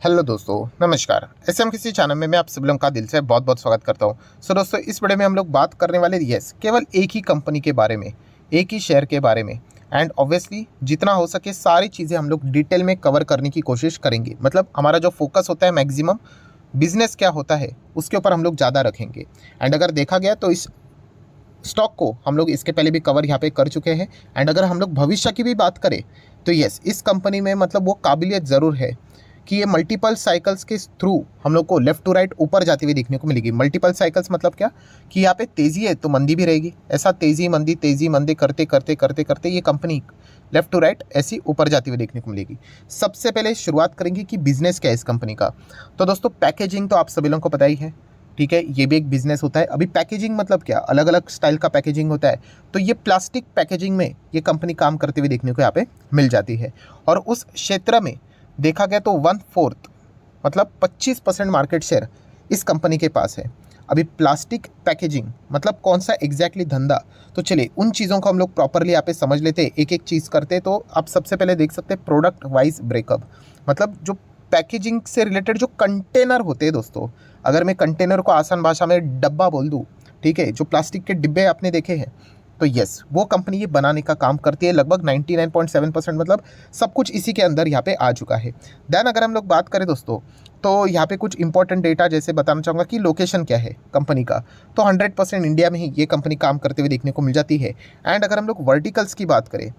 Hello दोस्तों, नमस्कार। SM किसी चैनल में मैं आप सभी लोगों का दिल से बहुत बहुत स्वागत करता हूं। सो दोस्तों, इस वीडियो में हम लोग बात करने वाले केवल एक ही कंपनी के बारे में, एक ही शेयर के बारे में। एंड ऑब्वियसली जितना हो सके सारी चीज़ें हम लोग डिटेल में कवर करने की कोशिश करेंगे। मतलब हमारा जो फोकस होता है मैक्सिमम बिजनेस क्या होता है उसके ऊपर हम लोग ज़्यादा रखेंगे। एंड अगर देखा गया तो इस स्टॉक को हम लोग इसके पहले भी कवर यहाँ पे कर चुके हैं। एंड अगर हम लोग भविष्य की भी बात करें तो इस कंपनी में मतलब वो काबिलियत ज़रूर है कि ये मल्टीपल साइकिल्स के थ्रू हम लोग को लेफ्ट टू राइट ऊपर जाती हुई देखने को मिलेगी। मल्टीपल साइकिल्स मतलब क्या कि यहाँ पे तेज़ी है तो मंदी भी रहेगी। ऐसा तेज़ी मंदी करते करते करते करते ये कंपनी लेफ्ट टू राइट ऐसी ऊपर जाती हुई देखने को मिलेगी। सबसे पहले शुरुआत करेंगे कि बिजनेस क्या है इस कंपनी का। तो दोस्तों, पैकेजिंग तो आप सभी लोगों को पता ही है, ठीक है। ये भी एक बिजनेस होता है। अभी पैकेजिंग मतलब क्या, अलग अलग स्टाइल का पैकेजिंग होता है। तो ये प्लास्टिक पैकेजिंग में ये कंपनी काम करते हुए देखने को यहाँ पे मिल जाती है। और उस क्षेत्र में देखा गया तो 1/4 मतलब 25% मार्केट शेयर इस कंपनी के पास है। अभी प्लास्टिक पैकेजिंग मतलब कौन सा एग्जैक्टली धंधा, तो चलिए उन चीज़ों को हम लोग प्रॉपरली यहाँ पे समझ लेते हैं, एक एक चीज़ करते। तो आप सबसे पहले देख सकते हैं प्रोडक्ट वाइज ब्रेकअप। मतलब जो पैकेजिंग से रिलेटेड जो कंटेनर होते हैं दोस्तों, अगर मैं कंटेनर को आसान भाषा में डब्बा बोल दूँ, ठीक है, जो प्लास्टिक के डिब्बे आपने देखे हैं, तो वो कंपनी ये बनाने का काम करती है। लगभग 99.7% मतलब सब कुछ इसी के अंदर यहाँ पे आ चुका है। देन अगर हम लोग बात करें दोस्तों, तो यहाँ पे कुछ इंपॉर्टेंट डेटा जैसे बताना चाहूँगा कि लोकेशन क्या है कंपनी का। तो 100% इंडिया में ही ये कंपनी काम करते हुए देखने को मिल जाती है। एंड अगर हम लोग वर्टिकल्स की बात करें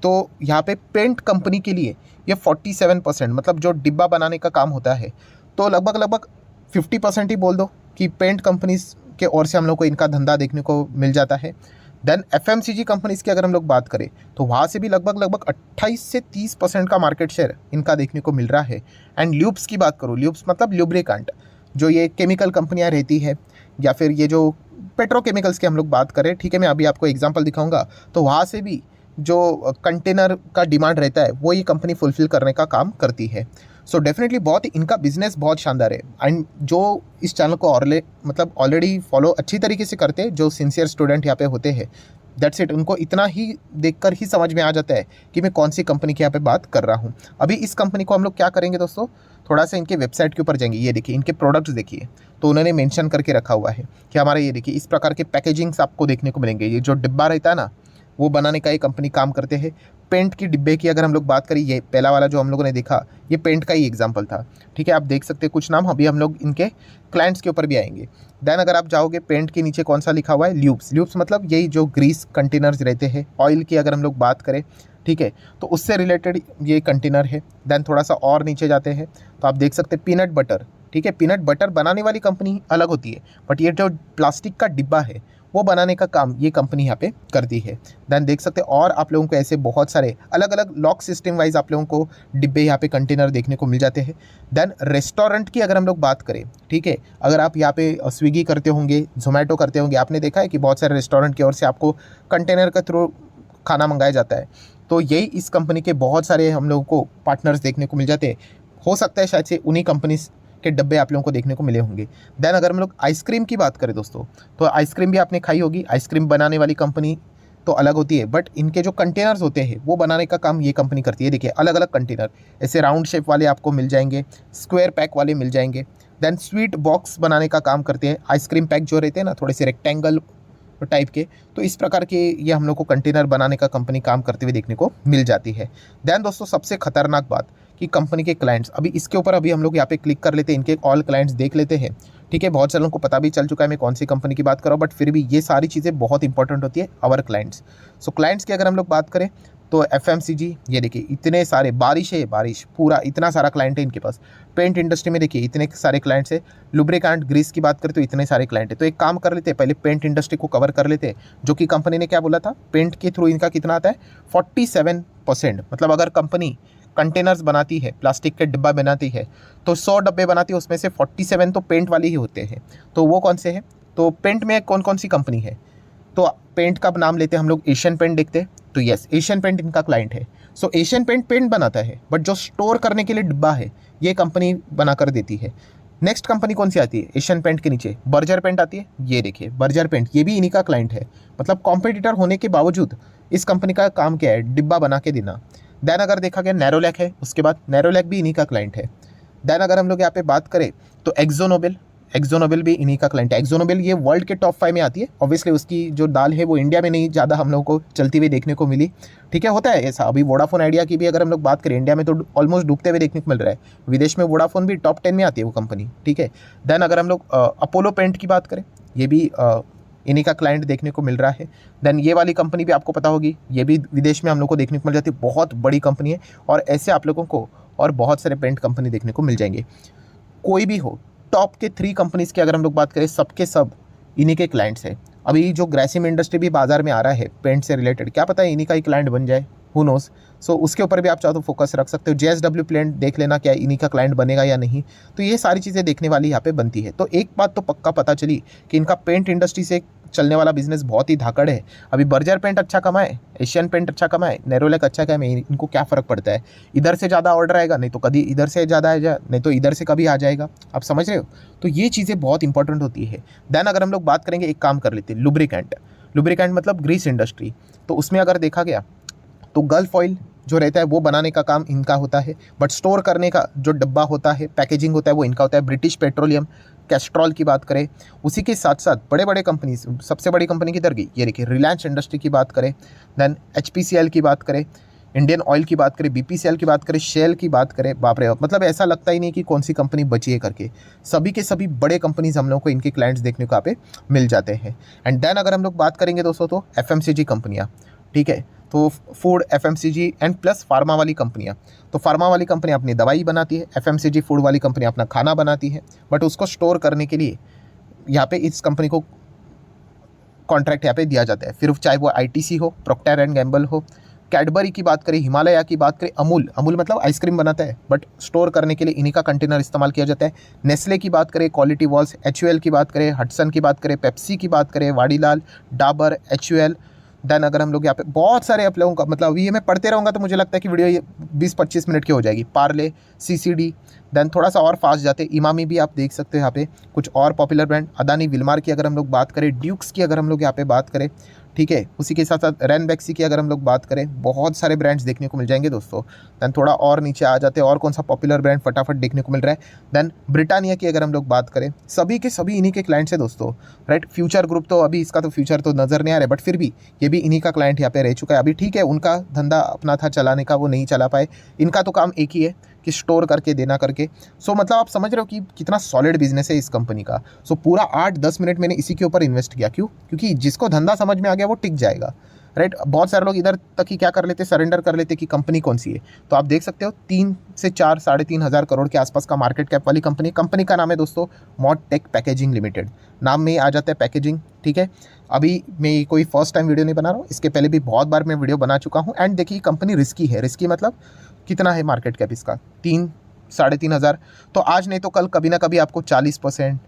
तो यहाँ पे पेंट कंपनी के लिए ये 47% मतलब जो डिब्बा बनाने का काम होता है, तो लगभग लगभग 50% ही बोल दो कि पेंट कंपनीज के ओर से हम लोग को इनका धंधा देखने को मिल जाता है। देन एफएमसीजी कंपनीज की अगर हम लोग बात करें तो वहाँ से भी लगभग लगभग 28 से 30% का मार्केट शेयर इनका देखने को मिल रहा है। एंड ल्यूब्स की बात करूँ, ल्यूब्स मतलब ल्यूब्रिकेंट, जो ये केमिकल कंपनियाँ रहती है या फिर ये जो पेट्रोकेमिकल्स की हम लोग बात करें, ठीक है, मैं अभी आपको एग्जाम्पल दिखाऊंगा। तो वहाँ से भी जो कंटेनर का डिमांड रहता है वो ये कंपनी फुलफिल करने का काम करती है। सो डेफिनेटली बहुत इनका बिजनेस बहुत शानदार है। एंड जो इस चैनल को मतलब ऑलरेडी फॉलो अच्छी तरीके से करते हैं, जो सिंसियर स्टूडेंट यहाँ पे होते हैं, दैट्स इट, उनको इतना ही देखकर ही समझ में आ जाता है कि मैं कौन सी कंपनी की यहाँ पे बात कर रहा हूँ। अभी इस कंपनी को हम लोग क्या करेंगे दोस्तों, थोड़ा सा इनके वेबसाइट के ऊपर जाएंगे। ये देखिए इनके प्रोडक्ट्स देखिए, तो उन्होंने मेंशन करके रखा हुआ है कि हमारे ये देखिए इस प्रकार के पैकेजिंग्स आपको देखने को मिलेंगे। ये जो डिब्बा रहता है ना, वो बनाने का ये कंपनी काम करते हैं। पेंट की डिब्बे की अगर हम लोग बात करें, ये पहला वाला जो हम लोगों ने देखा ये पेंट का ही एग्जांपल था, ठीक है। आप देख सकते हैं कुछ नाम, अभी हम लोग इनके क्लाइंट्स के ऊपर भी आएंगे। देन अगर आप जाओगे पेंट के नीचे कौन सा लिखा हुआ है, ल्यूब्स। ल्यूब्स मतलब यही जो ग्रीस कंटेनर्स रहते हैं, ऑयल की अगर हम लोग बात करें, ठीक है, तो उससे रिलेटेड ये कंटेनर है। देन थोड़ा सा और नीचे जाते हैं तो आप देख सकते हैं पीनट बटर, ठीक है। पीनट बटर बनाने वाली कंपनी अलग होती है, बट ये जो प्लास्टिक का डिब्बा है वो बनाने का काम ये कंपनी यहाँ पे करती है। देन देख सकते हैं और आप लोगों को ऐसे बहुत सारे अलग अलग लॉक सिस्टम वाइज आप लोगों को डिब्बे यहाँ पे कंटेनर देखने को मिल जाते हैं। देन रेस्टोरेंट की अगर हम लोग बात करें, ठीक है, अगर आप यहाँ पे स्विगी करते होंगे, जोमेटो करते होंगे, आपने देखा है कि बहुत सारे रेस्टोरेंट की ओर से आपको कंटेनर के थ्रू खाना मंगाया जाता है। तो यही इस कंपनी के बहुत सारे हम लोगों को पार्टनर्स देखने को मिल जाते हैं। हो सकता है शायद से उन्हीं कंपनी के डब्बे आप लोगों को देखने को मिले होंगे। देन अगर हम लोग आइसक्रीम की बात करें दोस्तों, तो आइसक्रीम भी आपने खाई होगी। आइसक्रीम बनाने वाली कंपनी तो अलग होती है, बट इनके जो कंटेनर्स होते हैं वो बनाने का काम ये कंपनी करती है। देखिए अलग अलग कंटेनर, ऐसे राउंड शेप वाले आपको मिल जाएंगे, स्क्वायर पैक वाले मिल जाएंगे। देन स्वीट बॉक्स बनाने का काम करते हैं। आइसक्रीम पैक जो रहते हैं ना, थोड़े से रेक्टेंगल टाइप के, तो इस प्रकार के ये हम लोग को कंटेनर बनाने का कंपनी काम करते हुए देखने को मिल जाती है। देन दोस्तों सबसे खतरनाक बात कि कंपनी के क्लाइंट्स, अभी इसके ऊपर अभी हम लोग यहाँ पे क्लिक कर लेते हैं, इनके ऑल क्लाइंट्स देख लेते हैं, ठीक है। बहुत सारे लोगों को पता भी चल चुका है मैं कौन सी कंपनी की बात कर रहा हूँ, बट फिर भी ये सारी चीज़ें बहुत इंपॉर्टेंट होती है आवर क्लाइंट्स। सो क्लाइंट्स की अगर हम लोग बात करें तो एफएमसीजी, ये देखिए इतने सारे, बारिश है बारिश, पूरा इतना सारा क्लाइंट है इनके पास। पेंट इंडस्ट्री में देखिए इतने सारे क्लाइंट्स है। लुब्रिकेंट ग्रीस की बात करें तो इतने सारे क्लाइंट है। तो एक काम कर लेते हैं, पहले पेंट इंडस्ट्री को कवर कर लेते हैं, जो कि कंपनी ने क्या बोला था, पेंट के थ्रू इनका कितना आता है 47%। मतलब अगर कंपनी कंटेनर्स बनाती है, प्लास्टिक के डिब्बा बनाती है, तो 100 डब्बे बनाती है, उसमें से 47 तो पेंट वाली ही होते हैं। तो वो कौन से हैं, तो पेंट में कौन कौन सी कंपनी है, तो पेंट का नाम लेते हैं हम लोग, एशियन पेंट देखते हैं। तो एशियन पेंट इनका क्लाइंट है। सो एशियन पेंट पेंट बनाता है, बट जो स्टोर करने के लिए डिब्बा है ये कंपनी बना कर देती है। नेक्स्ट कंपनी कौन सी आती है एशियन पेंट के नीचे, बर्जर पेंट आती है। ये देखिए बर्जर पेंट, ये भी इन्हीं का क्लाइंट है। मतलब कॉम्पिटिटर होने के बावजूद इस कंपनी का काम क्या है, डिब्बा बना के देना। देन अगर देखा गया नैरोलैक है, उसके बाद नैरोलैक भी इन्हीं का क्लाइंट है। देन अगर हम लोग यहाँ पे बात करें तो एक्जोनोबिल भी इन्हीं का क्लाइंट है। एक्जोनोबिल ये वर्ल्ड के टॉप 5 में आती है। ऑब्वियसली उसकी जो दाल है वो इंडिया में नहीं ज़्यादा हम लोगों को चलती हुई देखने को मिली, ठीक है, होता है ऐसा। अभी वोडाफोन आइडिया की भी अगर हम लोग बात करें, इंडिया में तो ऑलमोस्ट डूबते हुए देखने को मिल रहा है, विदेश में वोडाफोन भी टॉप 10 में आती है वो कंपनी, ठीक है। देन अगर हम लोग अपोलो पेंट की बात करें, ये भी इन्हीं का क्लाइंट देखने को मिल रहा है। देन ये वाली कंपनी भी आपको पता होगी, ये भी विदेश में हम लोग को देखने को मिल जाती है, बहुत बड़ी कंपनी है। और ऐसे आप लोगों को और बहुत सारे पेंट कंपनी देखने को मिल जाएंगे। कोई भी हो, टॉप के 3 कंपनीज़ की अगर हम लोग बात करें, सबके सब इन्हीं के क्लाइंट्स हैं। अभी जो ग्रेसिम इंडस्ट्री भी बाजार में आ रहा है पेंट से रिलेटेड, क्या पता है इन्हीं का ही क्लाइंट बन जाए, हु नोस। सो उसके ऊपर भी आप चाहो तो फोकस रख सकते हो। JSW प्लेंट देख लेना, क्या इन्हीं का क्लाइंट बनेगा या नहीं। तो ये सारी चीज़ें देखने वाली यहाँ पे बनती है। तो एक बात तो पक्का पता चली कि इनका पेंट इंडस्ट्री से चलने वाला बिजनेस बहुत ही धाकड़ है। अभी बर्जर पेंट अच्छा कमाए, एशियन पेंट अच्छा कमाए, नेरोलैक अच्छा कमाए, इनको क्या फ़र्क पड़ता है। इधर से ज़्यादा ऑर्डर आएगा, नहीं तो कभी इधर से ज़्यादा आएगा, नहीं तो इधर से कभी आ जाएगा। आप समझ रहे हो। तो ये चीज़ें बहुत इंपॉर्टेंट होती है। देन अगर हम लोग बात करेंगे, एक काम कर लेते हैं, लुब्रिकेंट मतलब ग्रीस इंडस्ट्री। तो उसमें अगर देखा गया तो गल्फ ऑयल जो रहता है वो बनाने का काम इनका होता है, बट स्टोर करने का जो डब्बा होता है, पैकेजिंग होता है, वो इनका होता है। ब्रिटिश पेट्रोलियम, कैस्ट्रॉल की बात करें, उसी के साथ साथ बड़े बड़े कंपनी, सबसे बड़ी कंपनी किधर गई, ये देखिए रिलायंस इंडस्ट्री की बात करें, देन HPCL की बात करें, इंडियन ऑयल की बात करें, BPCL की बात करें, शेल की बात करें, बाप रे, मतलब ऐसा लगता ही नहीं कि कौन सी कंपनी बची है करके। सभी के सभी बड़े कंपनीज हम लोग को इनके क्लाइंट्स देखने को यहाँ पे मिल जाते हैं। एंड देन अगर हम लोग बात करेंगे दोस्तों तो FMCG कंपनियाँ, ठीक है, तो food, FMCG and plus pharma वाली कंपनियाँ। तो फार्मा वाली कंपनी अपनी दवाई बनाती है, FMCG फूड वाली कंपनी अपना खाना बनाती है, बट उसको स्टोर करने के लिए यहाँ पे इस कंपनी को कॉन्ट्रैक्ट यहाँ पे दिया जाता है। फिर चाहे वो ITC हो, प्रोक्टर एंड गैम्बल हो, कैडबरी की बात करें, हिमालय की बात करें, अमूल मतलब आइसक्रीम बनाता है, बट स्टोर करने के लिए इन्हीं का कंटेनर इस्तेमाल किया जाता है। नेस्ले की बात करें, क्वालिटी वॉल्स, HUL की बात करें, हटसन की बात करें, पेप्सी की बात करें, वाडीलाल, डाबर, HUL। देन अगर हम लोग यहाँ पे बहुत सारे आप लोगों का, मतलब ये मैं पढ़ते रहूँगा तो मुझे लगता है कि वीडियो ये 20-25 मिनट की हो जाएगी। पार्ले, CCD, देन थोड़ा सा और फास्ट जाते, इमामी भी आप देख सकते हो यहाँ पे। कुछ और पॉपुलर ब्रांड, अदानी विल्मार की अगर हम लोग बात करें, ड्यूक्स की अगर हम लोग यहाँ पे बात करें, ठीक है, उसी के साथ साथ रैनबैक्सी की अगर हम लोग बात करें, बहुत सारे ब्रांड्स देखने को मिल जाएंगे दोस्तों। देन थोड़ा और नीचे आ जाते हैं, और कौन सा पॉपुलर ब्रांड फटाफट देखने को मिल रहा है। देन ब्रिटानिया की अगर हम लोग बात करें, सभी के सभी इन्हीं के क्लाइंट्स हैं दोस्तों, राइट। फ्यूचर ग्रुप तो अभी इसका तो फ्यूचर तो नज़र नहीं आ रहा है, बट फिर भी ये भी इन्हीं का क्लाइंट यहाँ पे रह चुका है। अभी ठीक है, उनका धंधा अपना था चलाने का, वो नहीं चला पाए। इनका तो काम एक ही है कि स्टोर करके देना करके। सो मतलब आप समझ रहे हो कि कितना सॉलिड बिजनेस है इस कंपनी का। सो पूरा 8-10 मिनट मैंने इसी के ऊपर इन्वेस्ट किया। क्यों? क्योंकि जिसको धंधा समझ में आ गया वो टिक जाएगा, राइट। बहुत सारे लोग इधर तक ही क्या कर लेते, सरेंडर कर लेते कि कंपनी कौन सी है। तो आप देख सकते हो 3 से 4, 3.5 हज़ार करोड़ के आसपास का मार्केट कैप वाली कंपनी का नाम है दोस्तों मॉडटेक पैकेजिंग लिमिटेड। नाम में ही आ जाता है पैकेजिंग, ठीक है। अभी मैं कोई फर्स्ट टाइम वीडियो नहीं बना रहा हूँ, इसके पहले भी बहुत बार मैं वीडियो बना चुका हूँ। एंड देखिए कंपनी रिस्की है। रिस्की मतलब कितना है मार्केट कैप इसका, 3-3.5 हज़ार। तो आज नहीं तो कल कभी ना कभी आपको 40%,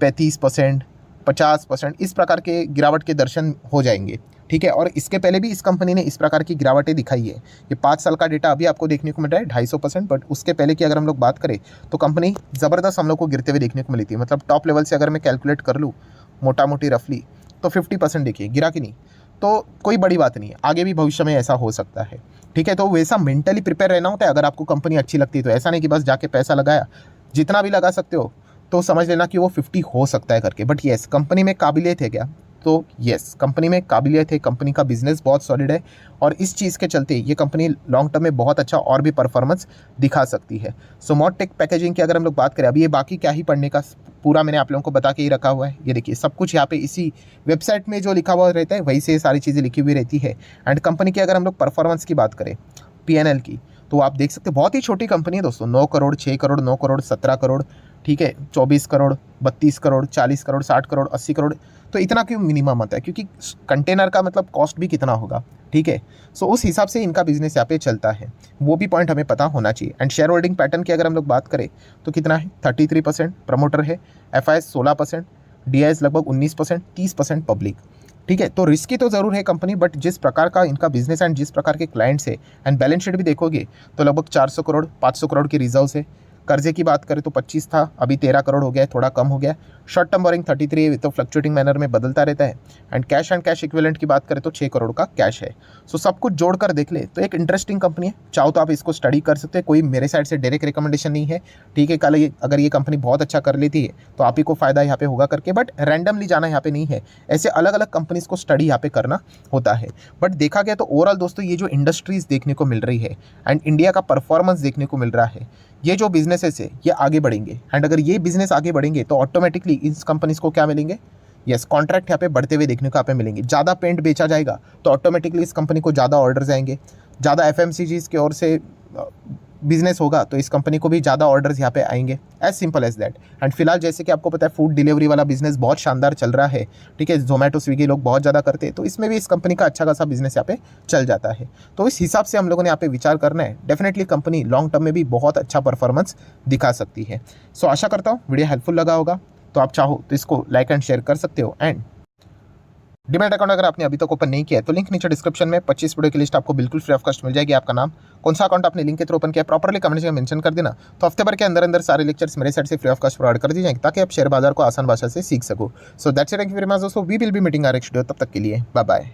35%, 50% इस प्रकार के गिरावट के दर्शन हो जाएंगे, ठीक है। और इसके पहले भी इस कंपनी ने इस प्रकार की गिरावटें दिखाई है। ये 5 साल का डेटा अभी आपको देखने को मिल रहा है 250%, बट उसके पहले की अगर हम लोग बात करें तो कंपनी ज़बरदस्त हम लोग को गिरते हुए देखने को मिली थी। मतलब टॉप लेवल से अगर मैं कैलकुलेट कर लूँ मोटा मोटी रफली, तो 50% देखिए गिरा कि नहीं। तो कोई बड़ी बात नहीं है, आगे भी भविष्य में ऐसा हो सकता है, ठीक है। तो वैसा मेंटली प्रिपेयर रहना होता है अगर आपको कंपनी अच्छी लगती है। तो ऐसा नहीं कि बस जाके पैसा लगाया, जितना भी लगा सकते हो तो समझ लेना कि वो 50 हो सकता है करके। बट येस, कंपनी में काबिलियत है क्या? तो येस, कंपनी में काबिलियत है, कंपनी का बिजनेस बहुत सॉलिड है, और इस चीज़ के चलते ये कंपनी लॉन्ग टर्म में बहुत अच्छा और भी परफॉर्मेंस दिखा सकती है। सो मॉडटेक पैकेजिंग की अगर हम लोग बात करें, अभी ये बाकी क्या ही पढ़ने का, पूरा मैंने आप लोगों को बता के ही रखा हुआ है। ये देखिए सब कुछ यहाँ पे इसी वेबसाइट में जो लिखा हुआ रहता है वही से सारी चीज़ें लिखी हुई रहती है। एंड कंपनी की अगर हम लोग परफॉर्मेंस की बात करें, PNL की, तो आप देख सकते हैं बहुत ही छोटी कंपनी है दोस्तों। 9 करोड़, 6 करोड़, 9 करोड़, 17 करोड़, ठीक है, 24 करोड़, 32 करोड़, 40 करोड़, 60 करोड़, 80 करोड़। तो इतना क्यों मिनिमम आता है? क्योंकि कंटेनर का मतलब कॉस्ट भी कितना होगा, ठीक है। सो उस हिसाब से इनका बिजनेस यहाँ पे चलता है, वो भी पॉइंट हमें पता होना चाहिए। एंड शेयर होल्डिंग पैटर्न की अगर हम लोग बात करें तो कितना है, 33% प्रमोटर है, FIS 16%, DIS लगभग 19%, 30% पब्लिक, ठीक है। तो रिस्की तो ज़रूर है कंपनी, बट जिस प्रकार का इनका बिजनेस एंड जिस प्रकार के क्लाइंट्स है, एंड बैलेंस शीट भी देखोगे तो लगभग 400 करोड़, 500 करोड़ के रिजर्व्स है। कर्जे की बात करें तो 25 था, अभी 13 करोड़ हो गया है, थोड़ा कम हो गया है। शॉर्ट टर्म बोरिंग 33 है, तो फ्लक्चुएटिंग मैनर में बदलता रहता है। एंड कैश इक्विवेलेंट की बात करें तो 6 करोड़ का कैश है। सो सब कुछ जोड़कर देख ले तो एक इंटरेस्टिंग कंपनी है। चाहो तो आप इसको स्टडी कर सकते हैं, कोई मेरे साइड से डायरेक्ट रिकमेंडेशन नहीं है, ठीक है। कल अगर ये कंपनी बहुत अच्छा कर लेती है तो आप ही को फायदा यहाँ पे होगा करके, बट रैंडमली जाना यहाँ पे नहीं है, ऐसे अलग अलग कंपनीज को स्टडी यहाँ पे करना होता है। बट देखा गया तो ओवरऑल दोस्तों ये जो इंडस्ट्रीज देखने को मिल रही है एंड इंडिया का परफॉर्मेंस देखने को मिल रहा है, ये जो बिजनेसेस है ये आगे बढ़ेंगे। एंड अगर ये बिजनेस आगे बढ़ेंगे तो ऑटोमेटिकली इस कंपनीज को क्या मिलेंगे, यस कॉन्ट्रैक्ट यहाँ पे बढ़ते हुए देखने को यहाँ पे मिलेंगे। ज़्यादा पेंट बेचा जाएगा तो ऑटोमेटिकली इस कंपनी को ज़्यादा ऑर्डर्स आएंगे। ज़्यादा एफएमसीजीज की ओर से बिजनेस होगा तो इस कंपनी को भी ज़्यादा ऑर्डर्स यहाँ पे आएंगे, as simple as that. And फिलहाल जैसे कि आपको पता है फूड डिलीवरी वाला बिजनेस बहुत शानदार चल रहा है, ठीक है। जोमेटो स्विगी लोग बहुत ज़्यादा करते हैं, तो इसमें भी इस कंपनी का अच्छा खासा बिजनेस यहाँ पे चल जाता है। तो इस हिसाब से हम लोगों ने यहाँ पे विचार करना है। डेफिनेटली कंपनी लॉन्ग टर्म में भी बहुत अच्छा परफॉर्मेंस दिखा सकती है। सो आशा करता हूँ वीडियो हेल्पफुल लगा होगा, तो आप चाहो तो इसको लाइक एंड शेयर कर सकते हो। एंड डीमैट अकाउंट अगर आपने अभी तक ओपन नहीं किया है तो लिंक नीचे डिस्क्रिप्शन में 25 वीडियो की लिस्ट आपको बिल्कुल फ्री ऑफ कॉस्ट मिल जाएगी। आपका नाम, कौन सा अकाउंट आपने लिंक के थ्रू ओपन किया, प्रॉपर्ली कमेंट में मेंशन कर देना। तो हफ्ते भर के अंदर अंदर सारे लेक्चर्स मेरे साइड से फ्री ऑफ कॉस्ट प्रोवाइड कर दी जाएंगे, ताकि आप शेयर बाजार को आसान भाषा से सीख सको। So that's it, thank you very much दोस्तों, we will be meeting our next video. तब तक के लिए बाय बाय।